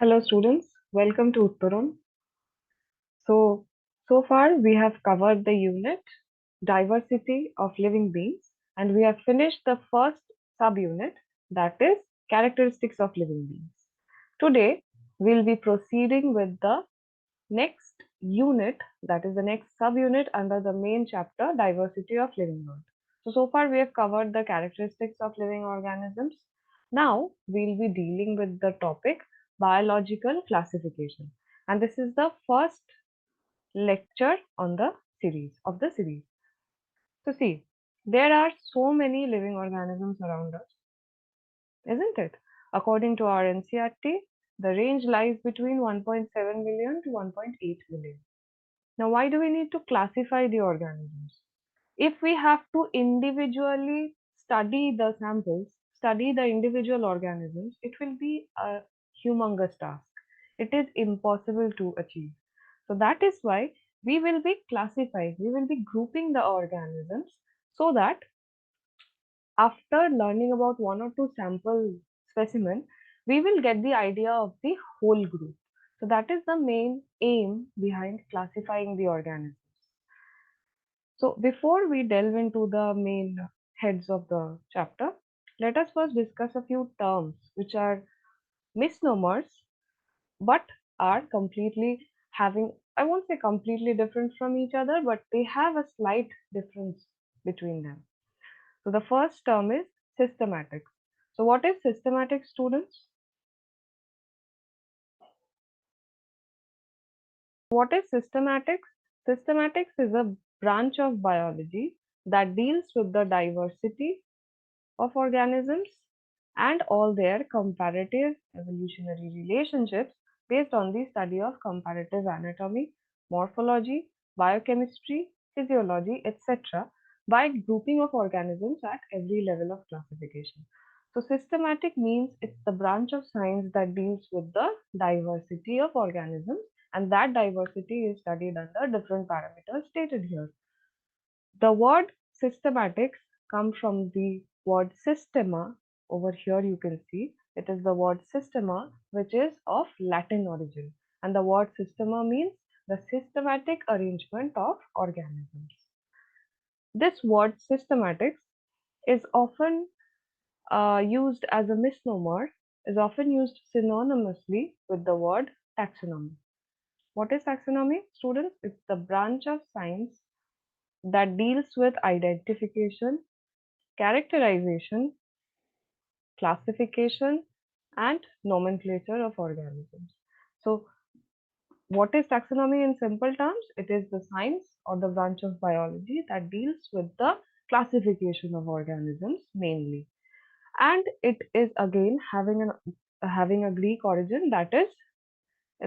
Hello students, welcome to Uttaram. So far we have covered the unit diversity of living beings and we have finished the first subunit, that is characteristics of living beings. Today we'll be proceeding with the next unit, that is the next subunit under the main chapter diversity of living world. So far we have covered the characteristics of living organisms. Now we'll be dealing with the topic biological classification, and this is the first lecture on the series. So see, there are so many living organisms around us, isn't it? According to our NCERT, the range lies between 1.7 million to 1.8 million. Now, why do we need to classify the organisms? If we have to individually study the samples, study the individual organisms, it will be a humongous task. It is impossible to achieve. So that is why we will be classifying, we will be grouping the organisms so that after learning about one or two sample specimen, we will get the idea of the whole group. So that is the main aim behind classifying the organisms. So before we delve into the main heads of the chapter, let us first discuss a few terms which are misnomers but are completely having, I won't say completely different from each other, but they have a slight difference between them. So the first term is systematics. So what is systematic, students? What is systematics? Systematics is a branch of biology that deals with the diversity of organisms and all their comparative evolutionary relationships based on the study of comparative anatomy, morphology, biochemistry, physiology, etc. by grouping of organisms at every level of classification. So systematic means it's the branch of science that deals with the diversity of organisms, and that diversity is studied under different parameters stated here. The word systematics comes from the word systema. Over here you can see it is the word systema, which is of Latin origin, and the word systema means the systematic arrangement of organisms. This word systematics is often used as a misnomer, is often used synonymously with the word taxonomy. What is taxonomy, students? It's the branch of science that deals with identification, characterization, classification, and nomenclature of organisms. So, what is taxonomy in simple terms? It is the science or the branch of biology that deals with the classification of organisms mainly. And it is again having a Greek origin, that is,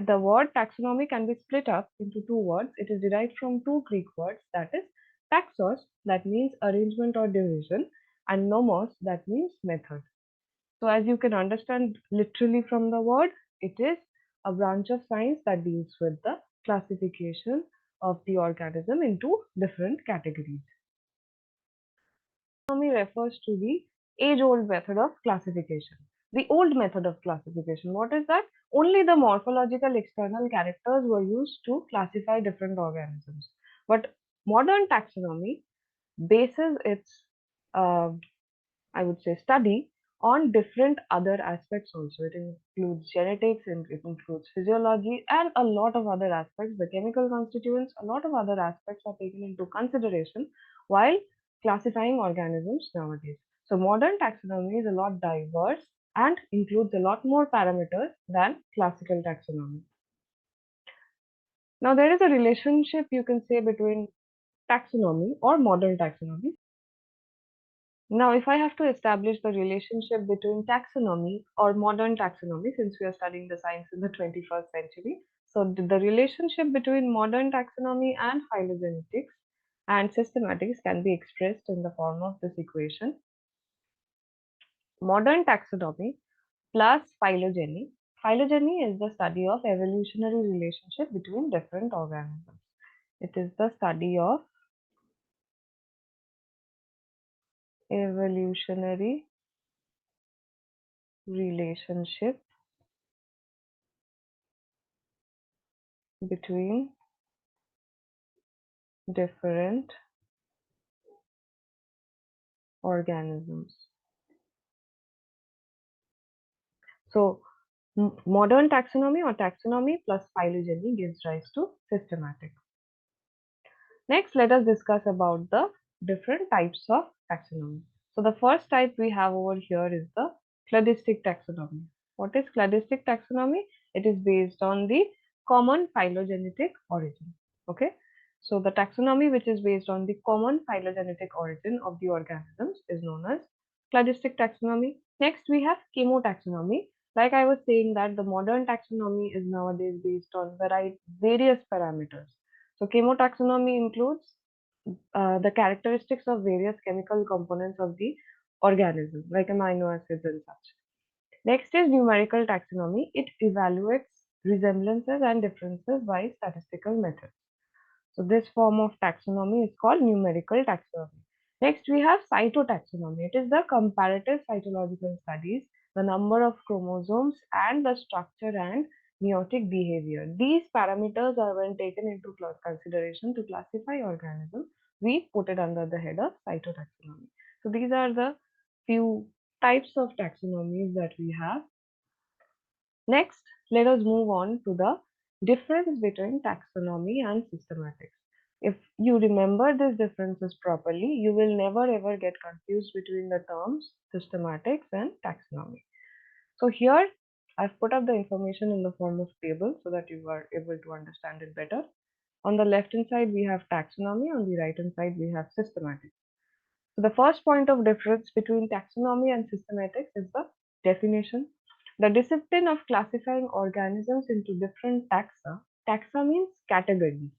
the word taxonomy can be split up into two words. It is derived from two Greek words, that is taxos, that means arrangement or division, and nomos, that means method. So as you can understand literally from the word, it is a branch of science that deals with the classification of the organism into different categories. Taxonomy refers to the age-old method of classification. The old method of classification, what is that? Only the morphological external characters were used to classify different organisms. But modern taxonomy bases its, I would say, study on different other aspects also. It includes genetics, and it includes physiology, and a lot of other aspects, the chemical constituents, a lot of other aspects are taken into consideration while classifying organisms nowadays. So modern taxonomy is a lot diverse and includes a lot more parameters than classical taxonomy. Now there is a relationship, you can say, between taxonomy or modern taxonomy. Now, if I have to establish the relationship between taxonomy or modern taxonomy, since we are studying the science in the 21st century, so the relationship between modern taxonomy and phylogenetics and systematics can be expressed in the form of this equation. Modern taxonomy plus phylogeny. Phylogeny is the study of evolutionary relationship between different organisms. It is the study of evolutionary relationship between different organisms. So, modern taxonomy or taxonomy plus phylogeny gives rise to systematic. Next, let us discuss about the different types of taxonomy. So, the first type we have over here is the cladistic taxonomy. What is cladistic taxonomy? It is based on the common phylogenetic origin. Okay. So, the taxonomy which is based on the common phylogenetic origin of the organisms is known as cladistic taxonomy. Next, we have chemotaxonomy. Like I was saying that the modern taxonomy is nowadays based on various parameters. So chemotaxonomy includes the characteristics of various chemical components of the organism, like amino acids and such. Next is numerical taxonomy. It evaluates resemblances and differences by statistical methods. So this form of taxonomy is called numerical taxonomy. Next, we have cytotaxonomy. It is the comparative cytological studies, the number of chromosomes, and the structure and meiotic behavior. These parameters are when taken into consideration to classify organisms. We put it under the head of cytotaxonomy. So these are the few types of taxonomies that we have. Next, let us move on to the difference between taxonomy and systematics. If you remember these differences properly, you will never ever get confused between the terms systematics and taxonomy. So here I've put up the information in the form of table so that you are able to understand it better. On the left hand side we have taxonomy, on the right hand side we have systematics. So the first point of difference between taxonomy and systematics is the definition. The discipline of classifying organisms into different taxa. Taxa means categories.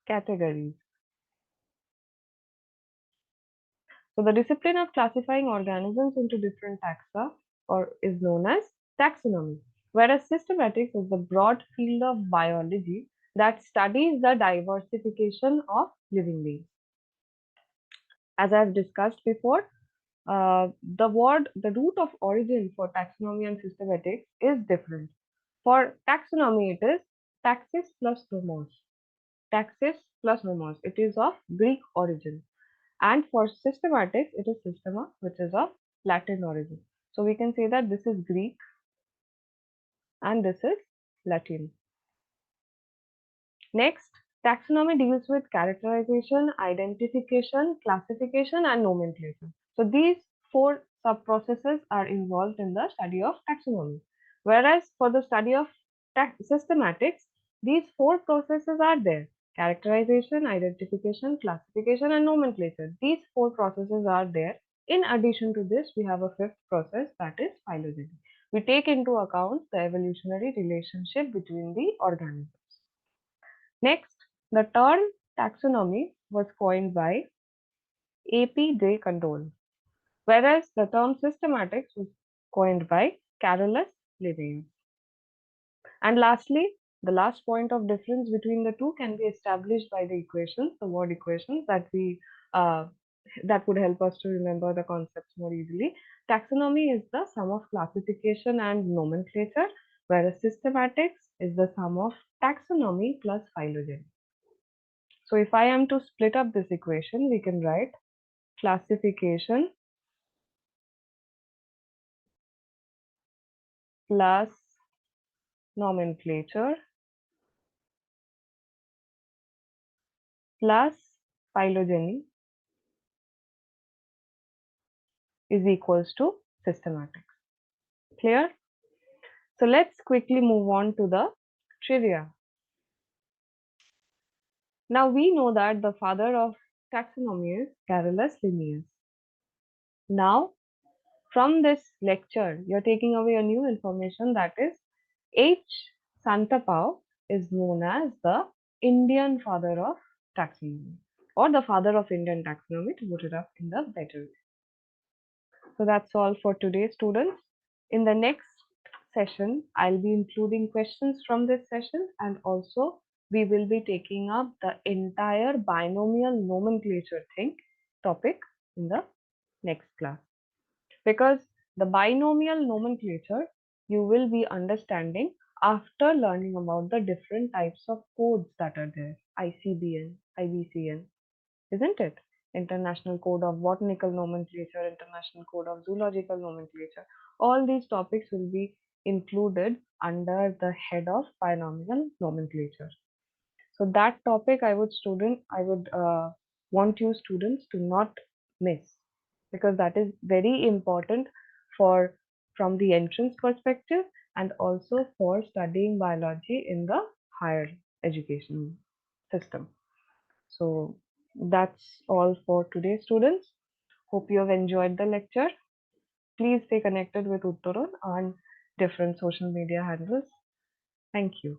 Categories. So the discipline of classifying organisms into different taxa or is known as taxonomy, whereas systematics is the broad field of biology that studies the diversification of living beings. As I've discussed before, the root of origin for taxonomy and systematics is different. For taxonomy, it is taxis plus nomos. Taxis plus nomos. It is of Greek origin. And for systematics, it is systema, which is of Latin origin. So we can say that this is Greek and this is Latin. Next, taxonomy deals with characterization, identification, classification, and nomenclature. So these four sub-processes are involved in the study of taxonomy. Whereas for the study of systematics, these four processes are there. Characterization, identification, classification, and nomenclature. These four processes are there. In addition to this, we have a fifth process, that is phylogeny. We take into account the evolutionary relationship between the organisms. Next, the term taxonomy was coined by A.P. de Candolle, whereas the term systematics was coined by Carolus Linnaeus. And lastly, the last point of difference between the two can be established by the equations, the word equations uh, that would help us to remember the concepts more easily. Taxonomy is the sum of classification and nomenclature, whereas systematics is the sum of taxonomy plus phylogeny. So if I am to split up this equation, we can write classification plus nomenclature plus phylogeny is equals to systematics. Clear? So let's quickly move on to the trivia. Now we know that the father of taxonomy is Carolus Linnaeus. Now from this lecture, you're taking away a new information, that is H. Santapao is known as the Indian father of taxonomy, or the father of Indian taxonomy, to put it up in the better way. So that's all for today, students. In the next session, I'll be including questions from this session, and also we will be taking up the entire binomial nomenclature topic in the next class, because the binomial nomenclature you will be understanding after learning about the different types of codes that are there. ICBN, IBCN, isn't it? International Code of Botanical Nomenclature, International Code of Zoological Nomenclature. All these topics will be included under the head of binomial nomenclature. So that topic I would want you students to not miss, because that is very important for from the entrance perspective and also for studying biology in the higher education system. So that's all for today, students. Hope you have enjoyed the lecture. Please stay connected with Uttaran on different social media handles. Thank you.